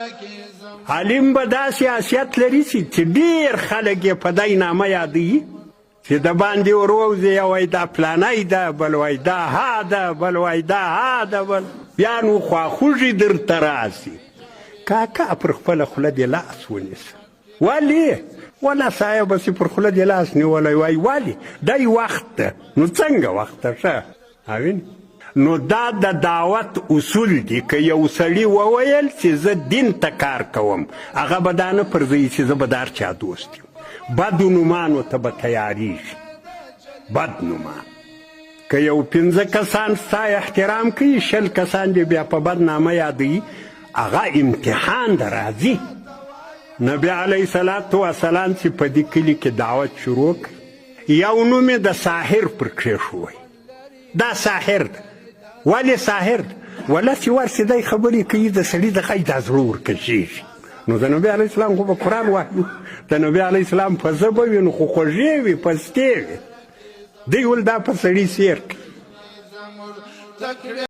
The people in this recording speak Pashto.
عالم به داسې حیثیت لري چې ډېر خلک یې په دی نامه یادوي چې د باندې ورووځي یو وایي دا پلانی ده بل وایي دا ها ده بل وایي دا ها ده بل بیا نو خواخوږي درته راسي کاکا پر خپله خوله دې لاس ونیسه ولې ولا صاحب چې پر خوله دې لاس نیولی وایي ولې دی وخت ده نو څنګه وخت ده ښه اوین نو دا د دعوت اصول دي که یو سړي وویل چې زه دین ته کار کوم هغه به دا نه پرځوي چې زه به د هر چا دوست یم بدو نومانو ته به تیاریږي بد نومان که یو 15 کسان ستا احترام کوي 20 کسان دې بیا په بد نامه یادوي هغه امتحان ده راځي نبی علیه صلات وسلام چې په دې کلي کې دعوت شروع کړ یو نوم یې د ساحر پر کښېښوی دا ساحر ده ولې ساحر ده ولا چې ورسې دی خبرې کوي د سړي د غږ دا زړه ورکشېږي نو د نبي علیه السلام خو به قرآن وایو د نبي علیه السلام په ژبه وي نو خو خوږې وي پستې وي دی ول دا په سړي سیر کوي